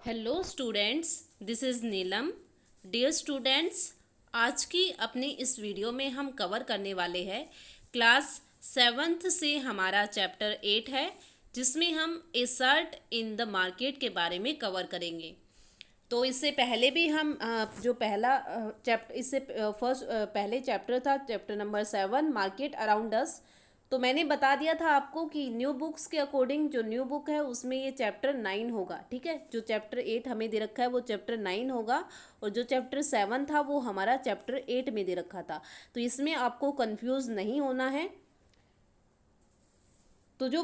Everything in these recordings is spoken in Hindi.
Hello students, this is Neelam. Dear students, आज की अपनी इस वीडियो में हम कवर करने वाले हैं क्लास 7th से हमारा चैप्टर 8 है, जिसमें हम ए सर्ट इन द मार्केट के बारे में कवर करेंगे। तो इससे पहले भी हम जो पहला चैप्टर इससे फर्स्ट पहले चैप्टर था, chapter number 7 market around us. तो मैंने बता दिया था आपको कि न्यू बुक्स के अकॉर्डिंग जो न्यू बुक है उसमें ये चैप्टर 9 होगा। ठीक है, जो चैप्टर 8 हमें दे रखा है वो चैप्टर 9 होगा, और जो चैप्टर 7 था वो हमारा चैप्टर 8 में दे रखा था। तो इसमें आपको कंफ्यूज नहीं होना है। तो जो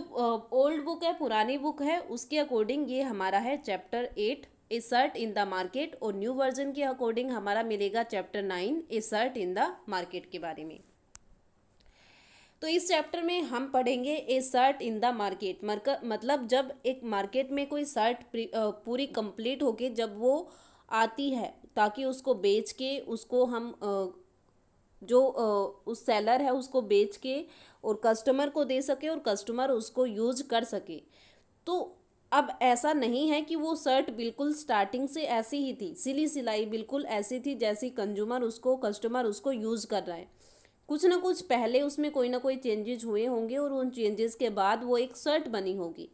ओल्ड बुक है, पुरानी बुक है, उसके अकॉर्डिंग ये हमारा है chapter 8 A shirt in the market, और न्यू वर्जन के अकॉर्डिंग हमारा मिलेगा chapter 9 A shirt in the market के बारे में। तो इस चैप्टर में हम पढ़ेंगे ए सर्ट इन द मार्केट। मतलब जब एक मार्केट में कोई सर्ट पूरी कंप्लीट होके जब वो आती है, ताकि उसको बेच के उसको हम जो उस सेलर है उसको बेच के और कस्टमर को दे सके और कस्टमर उसको यूज कर सके। तो अब ऐसा नहीं है कि वो शर्ट बिल्कुल स्टार्टिंग से ऐसी ही थी, सिली सिलाई बिल्कुल ऐसी थी जैसी कस्टमर उसको यूज़ कर रहा है। कुछ ना कुछ पहले उसमें कोई ना कोई चेंजेस हुए होंगे और उन चेंजेस के बाद वो एक शर्ट बनी होगी।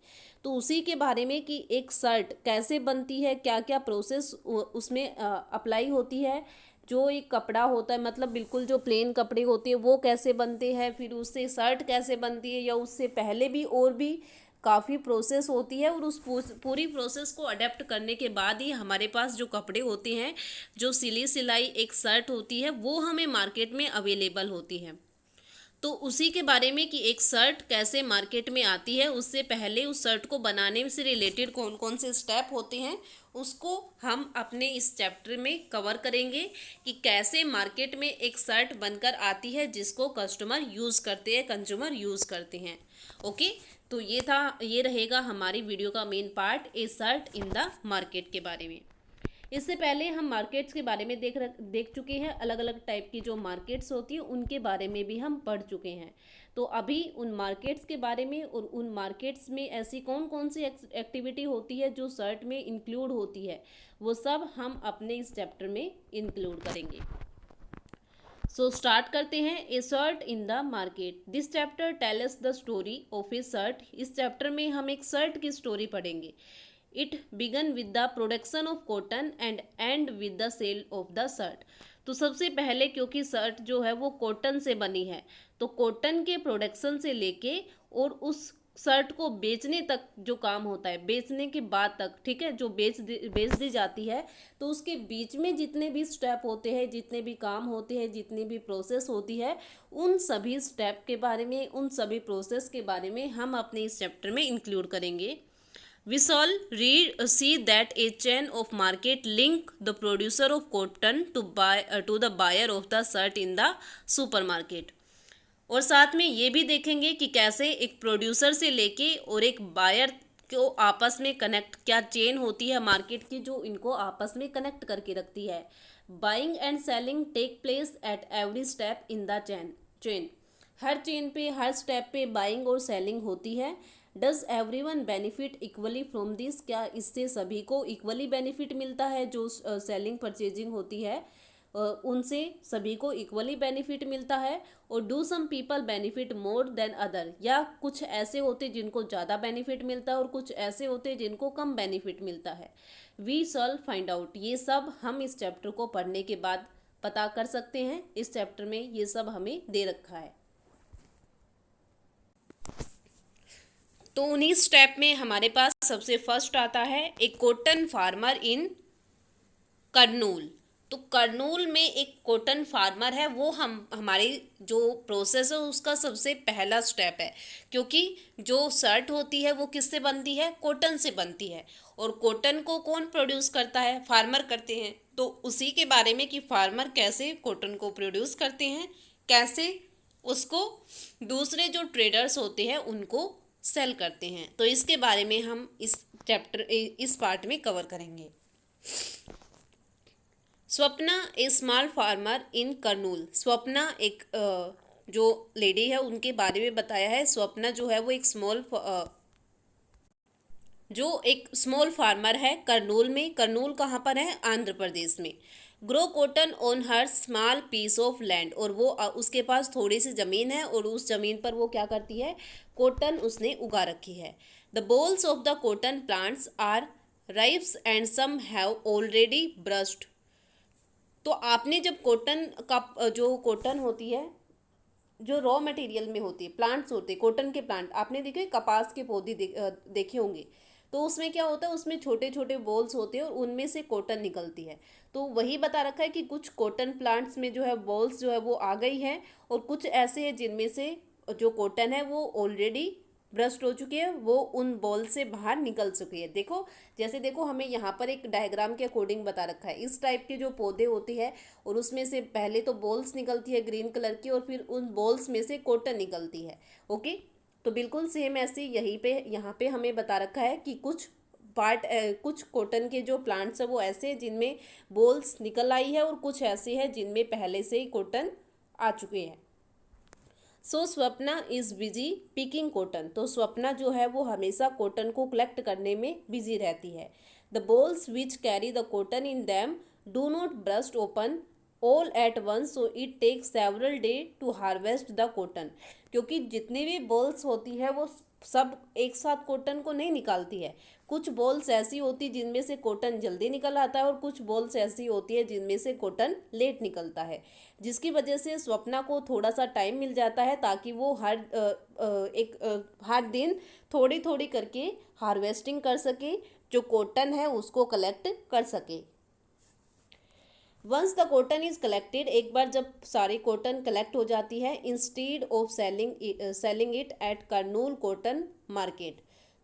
तो उसी के बारे में कि एक शर्ट कैसे बनती है, क्या क्या प्रोसेस उसमें अप्लाई होती है। जो एक कपड़ा होता है, मतलब बिल्कुल जो प्लेन कपड़े होते हैं वो कैसे बनते हैं, फिर उससे शर्ट कैसे बनती है, या उससे पहले भी और भी काफ़ी प्रोसेस होती है। और उस पूरी प्रोसेस को अडेप्ट करने के बाद ही हमारे पास जो कपड़े होते हैं, जो सिली सिलाई एक शर्ट होती है, वो हमें मार्केट में अवेलेबल होती है। तो उसी के बारे में कि एक शर्ट कैसे मार्केट में आती है, उससे पहले उस शर्ट को बनाने से रिलेटेड कौन कौन से स्टेप होते हैं, उसको हम अपने इस चैप्टर में कवर करेंगे कि कैसे मार्केट में एक शर्ट बनकर आती है जिसको कस्टमर यूज़ करते हैं, कंज्यूमर यूज़ करते हैं। ओके, तो ये रहेगा हमारी वीडियो का main part, A shirt in the market के बारे में। इससे पहले हम मार्केट्स के बारे में देख चुके हैं, अलग अलग टाइप की जो मार्केट्स होती है उनके बारे में भी हम पढ़ चुके हैं। तो अभी उन मार्केट्स के बारे में और उन मार्केट्स में ऐसी कौन कौन सी एक्टिविटी होती है जो सर्ट में इंक्लूड होती है, वो सब हम अपने इस चैप्टर में इंक्लूड करेंगे। सो स्टार्ट करते हैं, a shirt in the market. This chapter tells the story of a shirt. इस चैप्टर में हम एक सर्ट की स्टोरी पढ़ेंगे। It began with the production of cotton and end with the sale of the shirt. तो सबसे पहले, क्योंकि शर्ट जो है वो कॉटन से बनी है, तो कॉटन के प्रोडक्शन से लेके और उस शर्ट को बेचने तक जो काम होता है, बेचने के बाद तक, ठीक है, जो बेच दी जाती है, तो उसके बीच में जितने भी स्टेप होते हैं, जितने भी काम होते हैं, जितनी भी प्रोसेस होती है, उन सभी स्टेप के बारे में, उन सभी प्रोसेस के बारे में हम अपने इस चैप्टर में इंक्लूड करेंगे। We shall see that a chain of market link the producer of cotton to the buyer of the shirt in the supermarket। और साथ में ये भी देखेंगे कि कैसे एक प्रोड्यूसर से लेके और एक बायर को आपस में कनेक्ट, क्या चेन होती है मार्केट की जो इनको आपस में कनेक्ट करके रखती है। Buying and selling take place at every step in the chain. हर चेन पे, हर स्टेप पे बाइंग और सेलिंग होती है। Does everyone benefit equally from this? क्या इससे सभी को इक्वली बेनिफिट मिलता है? जो सेलिंग परचेजिंग होती है उनसे सभी को इक्वली बेनिफिट मिलता है। और do some people benefit more than other? या कुछ ऐसे होते जिनको ज़्यादा बेनिफिट मिलता है और कुछ ऐसे होते जिनको कम बेनिफिट मिलता है। We shall find out. ये सब हम इस चैप्टर को पढ़ने के बाद पता कर सकते हैं। इस चैप्टर में ये सब हमें दे रखा है। तो उन्हीं स्टेप में हमारे पास सबसे फर्स्ट आता है एक कॉटन फार्मर इन करनूल। तो करनूल में एक कॉटन फार्मर है, वो हमारी जो प्रोसेस है उसका सबसे पहला स्टेप है। क्योंकि जो शर्ट होती है वो किससे बनती है? कॉटन से बनती है। और कॉटन को कौन प्रोड्यूस करता है? फार्मर करते हैं। तो उसी के बारे में कि फार्मर कैसे कॉटन को प्रोड्यूस करते हैं, कैसे उसको दूसरे जो ट्रेडर्स होते हैं उनको सेल करते हैं। तो इसके बारे में हम इस पार्ट में कवर करेंगे। Swapna a small farmer in Kurnool. Swapna एक जो लेडी है उनके बारे में बताया है। स्वप्ना जो है वो एक जो एक स्मॉल फार्मर है करनूल में, करनूल कहाँ पर है, आंध्र प्रदेश में, grow cotton on her small piece of land, और वो उसके पास थोड़ी सी ज़मीन है और उस ज़मीन पर वो क्या करती है, कॉटन उसने उगा रखी है। The bolls of the cotton plants are ripes and some have already burst. तो आपने जब कॉटन का जो कॉटन होती है, जो रॉ मटेरियल में होती है, प्लांट्स होते हैं कॉटन के प्लांट, आपने देखे कपास के पौधे देखे होंगे, तो उसमें क्या होता है, उसमें छोटे छोटे बॉल्स होते हैं और उनमें से कॉटन निकलती है। तो वही बता रखा है कि कुछ कॉटन प्लांट्स में जो है बॉल्स जो है वो आ गई है, और कुछ ऐसे हैं जिनमें से जो कॉटन है वो ऑलरेडी ब्रस्ट हो चुकी है, वो उन बॉल से बाहर निकल चुकी है। देखो, जैसे देखो हमें यहाँ पर एक डायग्राम के अकॉर्डिंग बता रखा है, इस टाइप के जो पौधे होती है और उसमें से पहले तो बॉल्स निकलती है ग्रीन कलर की, और फिर उन बॉल्स में से कॉटन निकलती है। ओके, तो बिल्कुल सेम ऐसे यहीं पे यहाँ पे हमें बता रखा है कि कुछ पार्ट कुछ कॉटन के जो प्लांट्स है वो ऐसे हैं जिनमें बॉल्स निकल आई है, और कुछ ऐसे हैं जिनमें पहले से ही कॉटन आ चुके हैं। So Swapna is busy picking cotton. तो स्वप्ना जो है वो हमेशा कॉटन को कलेक्ट करने में बिजी रहती है। The bolls which carry the cotton in them do not burst open all at once, so it take several day to harvest the cotton. क्योंकि जितनी भी बॉल्स होती है वो सब एक साथ कॉटन को नहीं निकालती है। कुछ बॉल्स ऐसी होती जिनमें से कॉटन जल्दी निकल आता है, और कुछ बॉल्स ऐसी होती है जिनमें से कॉटन लेट निकलता है, जिसकी वजह से स्वप्ना को थोड़ा सा टाइम मिल जाता है ताकि वो हर दिन थोड़ी थोड़ी करके हार्वेस्टिंग कर सके, जो कॉटन है उसको कलेक्ट कर सके। Once the cotton is collected, एक बार जब सारी कॉटन कलेक्ट हो जाती है, instead of selling it at Kurnool cotton market,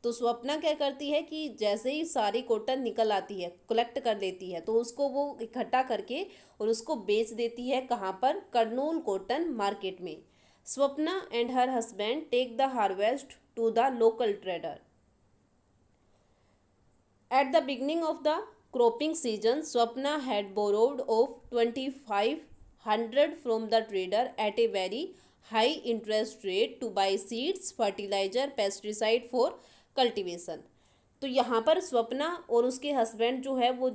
तो स्वप्ना क्या करती है कि जैसे ही सारी कॉटन निकल आती है, कलेक्ट कर लेती है, तो उसको वो इकट्ठा करके और उसको बेच देती है, कहाँ पर, कर्नूल कॉटन मार्केट में। Swapna and her husband take the harvest to the local trader. At the beginning of the cropping season, Swapna had borrowed of 2500 from the trader at a very high interest rate to buy seeds, fertilizer, pesticide for cultivation. तो यहाँ पर स्वप्ना और उसके हस्बैंड जो है वो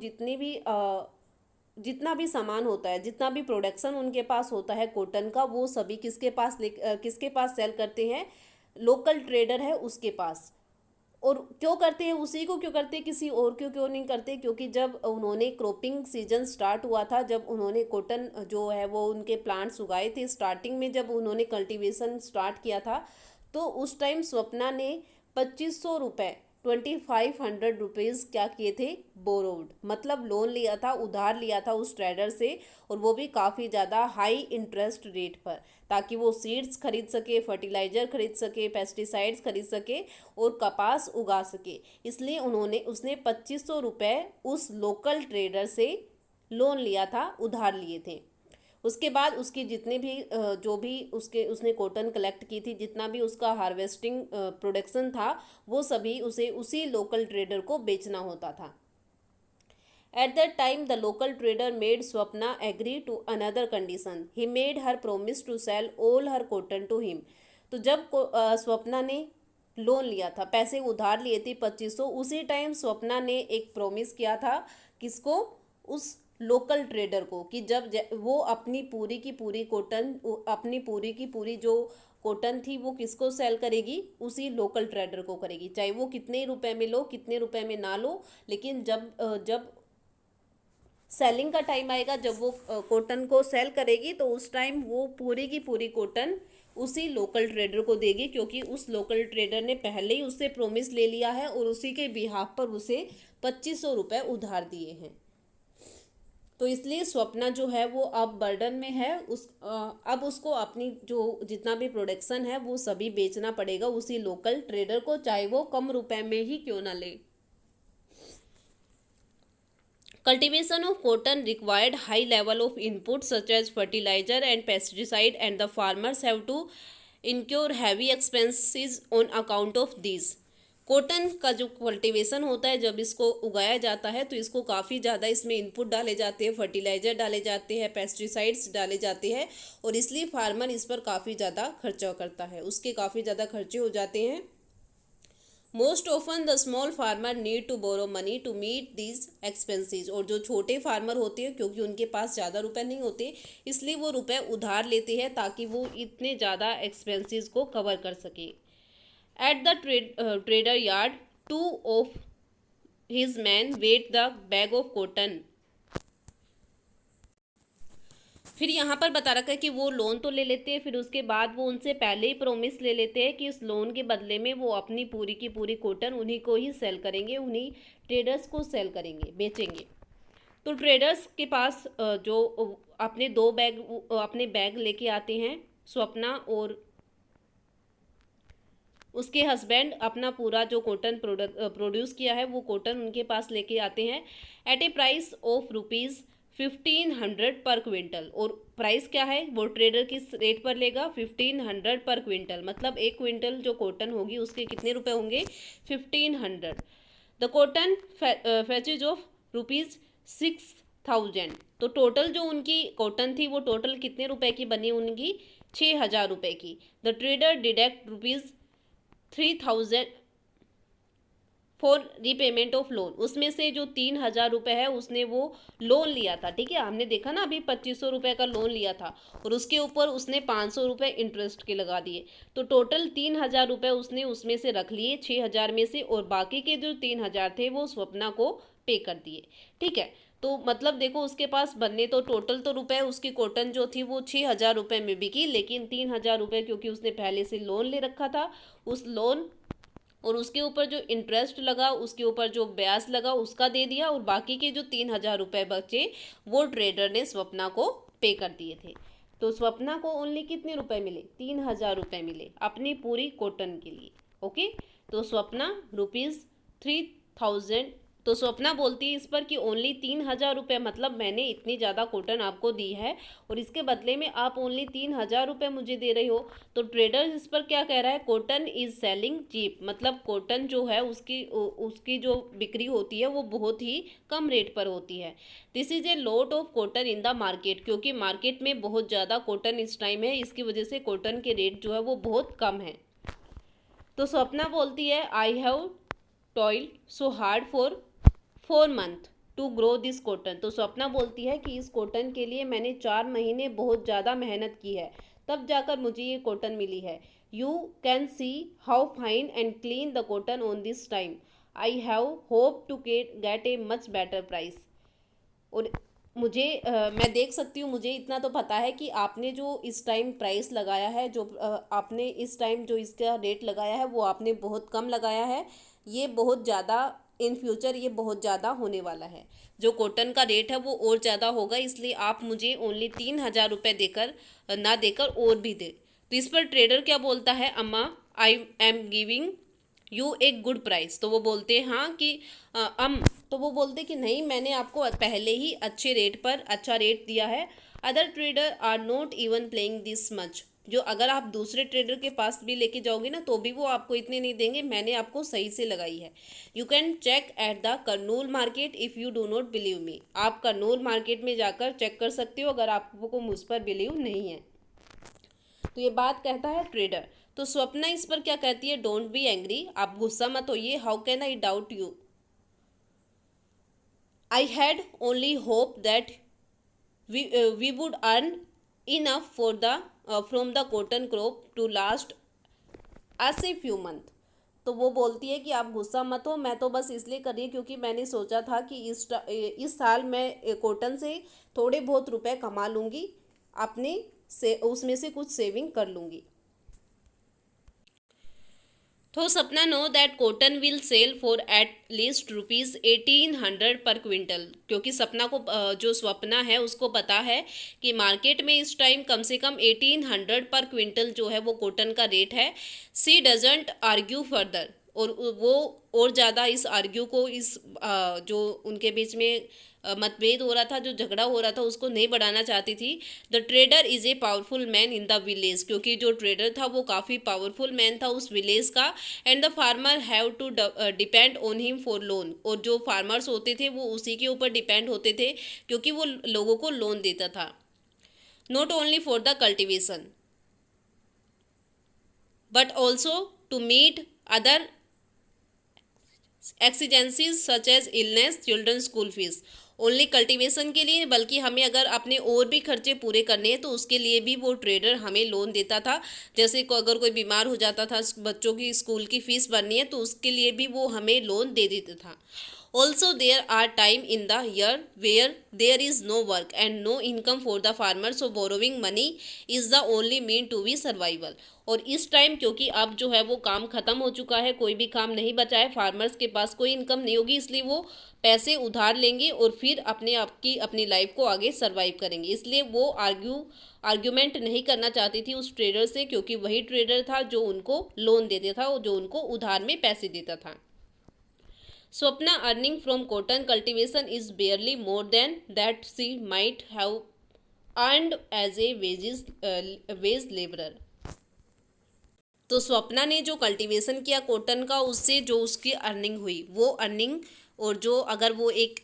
जितना भी सामान होता है, जितना भी प्रोडक्शन उनके पास होता है कॉटन का, वो सभी किसके पास सेल करते हैं, लोकल ट्रेडर है उसके पास। और क्यों करते हैं, उसी को क्यों करते हैं, किसी और क्यों नहीं करते, क्योंकि जब उन्होंने क्रॉपिंग सीजन स्टार्ट हुआ था, जब उन्होंने कॉटन जो है वो उनके प्लांट्स उगाए थे, स्टार्टिंग में जब उन्होंने कल्टीवेशन स्टार्ट किया था, तो उस टाइम स्वप्ना ने 2500 रुपये 2500 रुपीज़ क्या किए थे, बोरोड, मतलब लोन लिया था, उधार लिया था उस ट्रेडर से, और वो भी काफ़ी ज़्यादा हाई इंटरेस्ट रेट पर, ताकि वो सीड्स खरीद सके, फर्टिलाइज़र खरीद सके, पेस्टिसाइड्स खरीद सके और कपास उगा सके। इसलिए उसने 2500 रुपये उस लोकल ट्रेडर से लोन लिया था, उधार लिए थे। उसके बाद उसकी जितने भी जो भी उसने कॉटन कलेक्ट की थी, जितना भी उसका हार्वेस्टिंग प्रोडक्शन था, वो सभी उसे उसी लोकल ट्रेडर को बेचना होता था। At that time, the local trader made Swapna agree to another condition. He made her promise to sell all her cotton to him. तो जब स्वप्ना ने लोन लिया था, पैसे उधार लिए थे 2500, उसी टाइम स्वप्ना ने एक प्रॉमिस किया था, किसको, उस लोकल ट्रेडर को, कि जब वो अपनी पूरी की पूरी कॉटन, अपनी पूरी की पूरी जो कॉटन थी वो किसको सेल करेगी, उसी लोकल ट्रेडर को करेगी, चाहे वो कितने रुपए में लो, कितने रुपए में ना लो, लेकिन जब सेलिंग का टाइम आएगा, जब वो कॉटन को सेल करेगी, तो उस टाइम वो पूरी की पूरी कॉटन उसी लोकल ट्रेडर को देगी, क्योंकि उस लोकल ट्रेडर ने पहले ही उससे प्रॉमिस ले लिया है और उसी के बिहाफ पर उसे 2500 रुपये उधार दिए हैं। तो इसलिए स्वप्ना जो है वो अब बर्डन में है, अब उसको अपनी जो जितना भी प्रोडक्शन है वो सभी बेचना पड़ेगा उसी लोकल ट्रेडर को, चाहे वो कम रुपए में ही क्यों ना ले। Cultivation of cotton required high level of inputs such as fertilizer and pesticide, and the farmers have to incur heavy expenses on account of these. Cotton का जो कल्टीवेशन होता है, जब इसको उगाया जाता है तो इसको काफ़ी ज़्यादा इसमें इनपुट डाले जाते हैं, फर्टिलाइज़र डाले जाते हैं, पेस्टिसाइड्स डाले जाते हैं, और इसलिए फार्मर इस पर काफ़ी ज़्यादा खर्चा करता है, उसके काफ़ी ज़्यादा खर्चे हो जाते हैं। Most often the small farmer need to borrow money to meet these expenses. और जो छोटे फार्मर होते हैं, क्योंकि उनके पास ज़्यादा रुपए नहीं होते, इसलिए वो रुपए उधार लेते हैं ताकि वो इतने ज़्यादा एक्सपेंसेस को कवर कर सके। At the trader yard, two of his man weigh the bag of cotton. फिर यहाँ पर बता रखा है कि वो लोन तो ले लेते हैं, फिर उसके बाद वो उनसे पहले ही प्रोमिस ले लेते हैं कि इस लोन के बदले में वो अपनी पूरी की पूरी कॉटन उन्हीं को ही सेल करेंगे, उन्हीं ट्रेडर्स को सेल करेंगे, बेचेंगे। तो ट्रेडर्स के पास जो अपने बैग लेके आते हैं, स्वप्ना और उसके हस्बैंड अपना पूरा जो कॉटन प्रोड्यूस किया है वो कॉटन उनके पास लेके आते हैं एट ए प्राइस ऑफ ₹1500 पर क्विंटल। और प्राइस क्या है, वो ट्रेडर किस रेट पर लेगा, 1500 पर क्विंटल। मतलब एक क्विंटल जो कॉटन होगी उसके कितने रुपए होंगे, 1500। The cotton fetches of ₹6000। तो टोटल जो उनकी कॉटन थी वो टोटल कितने रुपए की बनी, उनकी 6000 रुपए की। The trader deduct ₹3000 for repayment of loan. उसमें से जो 3000 रुपये है उसने वो लोन लिया था, ठीक है, हमने देखा ना अभी 2500 रुपये का लोन लिया था, और उसके ऊपर उसने 500 रुपये इंटरेस्ट के लगा दिए। तो टोटल 3000 रुपये उसने उसमें से रख लिए 6000 में से, और बाकी के जो 3000 थे वो स्वप्ना को पे कर दिए, ठीक है। तो मतलब देखो उसके पास बनने तो टोटल तो रुपए, उसकी कॉटन जो थी वो 6000 रुपये में बिकी, लेकिन 3000 रुपये क्योंकि उसने पहले से लोन ले रखा था, उस लोन और उसके ऊपर जो इंटरेस्ट लगा, उसके ऊपर जो ब्याज लगा उसका दे दिया, और बाकी के जो 3000 रुपये बचे वो ट्रेडर ने स्वप्ना को पे कर दिए थे। तो स्वप्ना को ओनली कितने रुपए मिले, 3000 रुपये मिले अपनी पूरी कॉटन के लिए। ओके, तो स्वप्ना ₹3000। तो स्वप्ना बोलती है इस पर कि ओनली 3000 रुपये, मतलब मैंने इतनी ज़्यादा कॉटन आपको दी है और इसके बदले में आप ओनली 3000 रुपये मुझे दे रहे हो। तो ट्रेडर इस पर क्या कह रहा है, कॉटन इज सेलिंग चीप। मतलब कॉटन जो है उसकी जो बिक्री होती है वो बहुत ही कम रेट पर होती है। This is a lot of cotton in the market, क्योंकि मार्केट में बहुत ज़्यादा कॉटन इस टाइम है, इसकी वजह से कॉटन के रेट जो है वो बहुत कम है। तो स्वप्ना बोलती है I have toiled so hard for 4 month to grow this cotton. तो स्वप्ना बोलती है कि इस कॉटन के लिए मैंने 4 महीने बहुत ज़्यादा मेहनत की है, तब जाकर मुझे ये कॉटन मिली है। You can see how fine and clean the cotton on this time. I have hope to get a much better price. और मैं देख सकती हूँ, मुझे इतना तो पता है कि आपने जो इस टाइम प्राइस लगाया है, जो आपने इस टाइम जो इसका रेट लगाया है वो आपने बहुत कम लगाया है। ये बहुत ज़्यादा इन फ्यूचर ये बहुत ज़्यादा होने वाला है, जो कॉटन का रेट है वो और ज़्यादा होगा, इसलिए आप मुझे ओनली 3000 रुपये देकर ना देकर और भी दे। तो इस पर ट्रेडर क्या बोलता है, अम्मा आई एम गिविंग यू एक गुड प्राइस। तो वो बोलते हैं हाँ कि तो वो बोलते कि नहीं, मैंने आपको पहले ही अच्छे रेट पर अच्छा रेट दिया है। Other trader are not even playing this much. जो अगर आप दूसरे ट्रेडर के पास भी लेके जाओगे ना तो भी वो आपको इतने नहीं देंगे, मैंने आपको सही से लगाई है। You can check at the Kurnool market if you do not believe me. आप कर्नूल मार्केट में जाकर चेक कर सकते हो अगर आपको मुझ पर बिलीव नहीं है। तो ये बात कहता है ट्रेडर। तो स्वप्ना इस पर क्या कहती है, डोंट बी एंग्री, आप गुस्सा मत होइए। How can I doubt you, I had only hope that we would earn enough for the from the cotton crop to last us a few month. तो वो बोलती है कि आप गुस्सा मत हो, मैं तो बस इसलिए कर रही हूँ क्योंकि मैंने सोचा था कि इस साल मैं कॉटन से थोड़े बहुत रुपए कमा लूँगी, अपने से उसमें से कुछ सेविंग कर लूँगी। तो Sapna know that cotton will sell for at least ₹1800 per quintal. क्योंकि सपना को जो स्वप्ना है उसको पता है कि मार्केट में इस टाइम कम से कम 1800 पर क्विंटल जो है वो कॉटन का रेट है। सी डजंट आर्ग्यू फर्दर, और वो और ज़्यादा इस आर्ग्यू को जो उनके बीच में मतभेद हो रहा था, जो झगड़ा हो रहा था, उसको नहीं बढ़ाना चाहती थी। The trader is a powerful man in the village, क्योंकि जो ट्रेडर था वो काफ़ी पावरफुल मैन था उस विलेज का। And the farmer have to depend on him for loan, और जो फार्मर्स होते थे वो उसी के ऊपर डिपेंड होते थे क्योंकि वो लोगों को लोन देता था। Not only for the cultivation but also to meet other exigencies such as illness, children school fees. Only cultivation के लिए, बल्कि हमें अगर अपने और भी खर्चे पूरे करने हैं तो उसके लिए भी वो ट्रेडर हमें लोन देता था। जैसे अगर कोई बीमार हो जाता था, बच्चों की स्कूल की फ़ीस भरनी है, तो उसके लिए भी वो हमें लोन दे देता था। Also, there are time in the year where there is no work and no income for the farmer, so borrowing money is the only mean to be survival। और इस टाइम, क्योंकि अब जो है वो काम ख़त्म हो चुका है, कोई भी काम नहीं बचा है, फार्मर्स के पास कोई इनकम नहीं होगी, इसलिए वो पैसे उधार लेंगे और फिर अपने आप की अपनी लाइफ को आगे सर्वाइव करेंगे। इसलिए वो आर्ग्यूमेंट नहीं करना चाहती थी उस ट्रेडर से, क्योंकि वही ट्रेडर था जो उनको लोन देता था और जो उनको उधार में पैसे देता था। Swapna earning from cotton cultivation is barely more than that she might have earned as a wage laborer। तो स्वप्ना ने जो कल्टीवेशन किया कॉटन का, उससे जो उसकी अर्निंग हुई वो अर्निंग, और जो अगर वो एक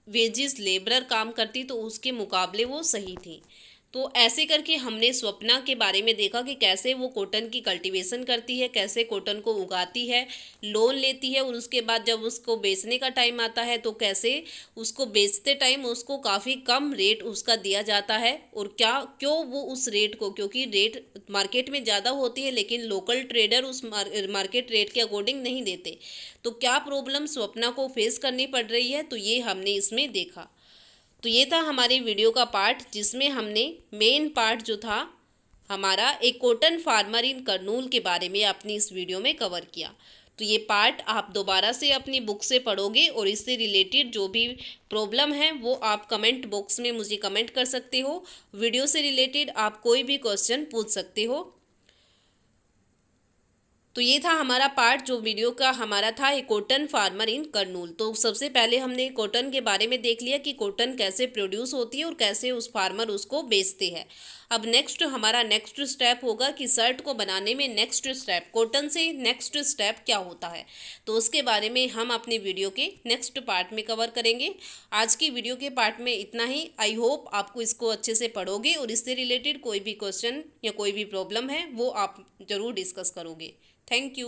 वेजिस लेबरर काम करती तो उसके मुकाबले वो सही थी। तो ऐसे करके हमने स्वप्ना के बारे में देखा कि कैसे वो कॉटन की कल्टीवेशन करती है, कैसे कॉटन को उगाती है, लोन लेती है, और उसके बाद जब उसको बेचने का टाइम आता है तो कैसे उसको बेचते टाइम उसको काफ़ी कम रेट उसका दिया जाता है। और क्यों वो उस रेट को, क्योंकि रेट मार्केट में ज़्यादा होती है लेकिन लोकल ट्रेडर उस मार्केट रेट के अकॉर्डिंग नहीं देते, तो क्या प्रॉब्लम स्वप्ना को फेस करनी पड़ रही है, तो ये हमने इसमें देखा। तो ये था हमारी वीडियो का पार्ट, जिसमें हमने मेन पार्ट जो था हमारा एक कॉटन फार्मर इन करनूल के बारे में अपनी इस वीडियो में कवर किया। तो ये पार्ट आप दोबारा से अपनी बुक से पढ़ोगे और इससे रिलेटेड जो भी प्रॉब्लम है वो आप कमेंट बॉक्स में मुझे कमेंट कर सकते हो। वीडियो से रिलेटेड आप कोई भी क्वेश्चन पूछ सकते हो। तो ये था हमारा पार्ट जो वीडियो का हमारा था, एक कॉटन फार्मर इन करनूल। तो सबसे पहले हमने कॉटन के बारे में देख लिया कि कॉटन कैसे प्रोड्यूस होती है और कैसे उस फार्मर उसको बेचते हैं। अब हमारा नेक्स्ट स्टेप होगा कि शर्ट को बनाने में नेक्स्ट स्टेप, कॉटन से नेक्स्ट स्टेप क्या होता है, तो उसके बारे में हम अपने वीडियो के नेक्स्ट पार्ट में कवर करेंगे। आज की वीडियो के पार्ट में इतना ही। आई होप आपको इसको अच्छे से पढ़ोगे और इससे रिलेटेड कोई भी क्वेश्चन या कोई भी प्रॉब्लम है वो आप ज़रूर डिस्कस करोगे। Thank you।